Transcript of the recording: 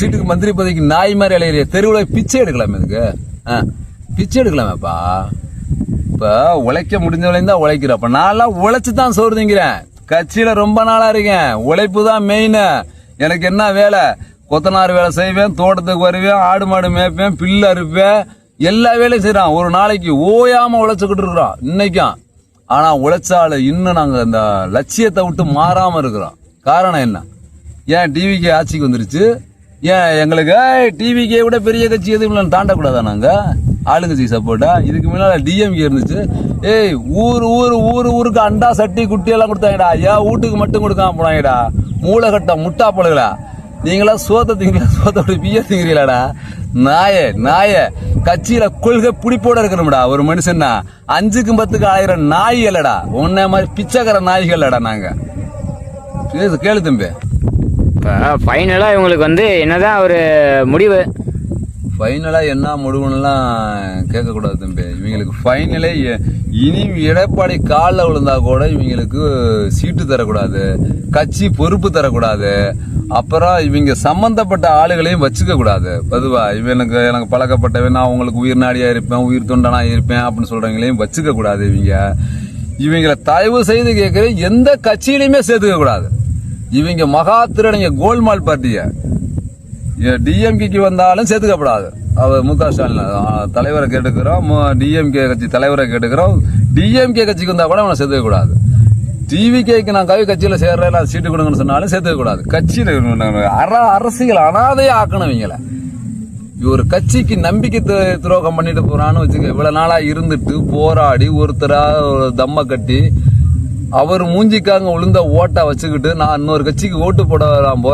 சீட்டுக்கு மந்திரி பதவிக்கு நாய் மாதிரி அலையிறிய தெருவில் பிச்சை எடுக்கலாமே இதுக்கு பிச்சை எடுக்கலாமேப்பா. இப்ப உழைக்க முடிஞ்சவளையும் தான் உழைக்கிறப்ப நான்லாம் உழைச்சு தான் சோறு திங்கிறேன். கட்சியில ரொம்ப நாளா இருக்கேன். உழைப்பு தான் மெயின். எனக்கு என்ன வேலை? கொத்தனார் வேலை செய்வேன், தோட்டத்துக்கு வருவேன், ஆடு மாடு மேய்ப்பேன், பில்லு அறுப்பேன், எல்லா வேலையும் செய்யறான். ஒரு நாளைக்கு ஓயாம உழைச்சுக்கிட்டு இருக்கிறோம் இன்னைக்கும். ஆனா உழைச்சால இன்னும் நாங்க அந்த லட்சியத்தை விட்டு மாறாம இருக்கிறோம். காரணம் என்ன? ஏன் டிவிக்கு ஆட்சிக்கு வந்துருச்சு? ஏன் எங்களுக்கு டிவிக்கே விட பெரிய கட்சி எதுவும் தாண்டக்கூடாதா? நாங்க ஆளுங்கட்சி சப்போர்ட்டா? இதுக்கு முன்னால டிஎம்கே இருந்துச்சு. ஊருக்கு அண்டா சட்டி குட்டி எல்லாம் கொடுத்தாங்கடா. ஏன் வீட்டுக்கு மட்டும் கொடுக்காம போனாங்கடா? மூளைகட்டம் முட்டா பழகளா நீங்களா? சோத்த திங்களா? சோத்தோட பிய திங்கிறீங்களாடா? நாய கட்சியில கொள்கை பிடிப்போட இருக்கணும்டா. ஒரு மனுஷன்னா 5க்கும் 10க்கும் 1000 நாய் இல்லடா. உன்ன மாதிரி பிச்சைக்கார நாய்கள் இல்லடா. நாங்க கேளு தம்பி. ஃபைனலா இவங்களுக்கு என்னதான் ஒரு முடிவு? ஃபைனலா என்ன முடிவுலாம் கேட்கக்கூடாது தம்பி. இவங்களுக்கு ஃபைனலே இனி எடப்பாடி காலில் விழுந்தா கூட இவங்களுக்கு சீட்டு தரக்கூடாது, கட்சி பொறுப்பு தரக்கூடாது, அப்புறம் இவங்க சம்பந்தப்பட்ட ஆளுகளையும் வச்சுக்க கூடாது. பொதுவா எனக்கு பழக்கப்பட்டவன், நான் அவங்களுக்கு உயிர் நாடியா இருப்பேன், உயிர் தொண்டனா இருப்பேன் அப்படின்னு சொல்றவங்களையும் வச்சுக்க கூடாது. இவங்களை தயவு செய்து கேட்கிற எந்த கட்சியிலையுமே சேர்த்துக்க கூடாது. இவங்க மகா திருடங்க கோல்மால் பார்ட்டிய டிஎம்கேக்கு வந்தாலும் சேர்த்துக்கப்படாது. அவர் மு.க. ஸ்டாலின் தலைவரை கேட்டுக்கிறோம், டிஎம்கே கட்சி தலைவரை கேட்டுக்கிறோம். டிஎம்கே கட்சிக்கு வந்தா கூட அவனை சேர்த்துக்க கூடாது. டிவிகேக்கு நான் கட்சியில சேர்றேன் சீட்டு கொடுங்கன்னு சொன்னாலும் சேர்த்துக்க கூடாது. கட்சியில அரசியல் அனாதையே ஆக்கணும். இவங்களை ஒரு கட்சிக்கு நம்பிக்கை துரோகம் பண்ணிட்டு போறான்னு வச்சுக்க. இவ்வளவு நாளா இருந்துட்டு போராடி ஒருத்தரா தம்ம கட்டி அவர் மூஞ்சிக்காங்க விழுந்த ஓட்டா வச்சுக்கிட்டு நான் இன்னொரு கட்சிக்கு ஓட்டு போட போறேன்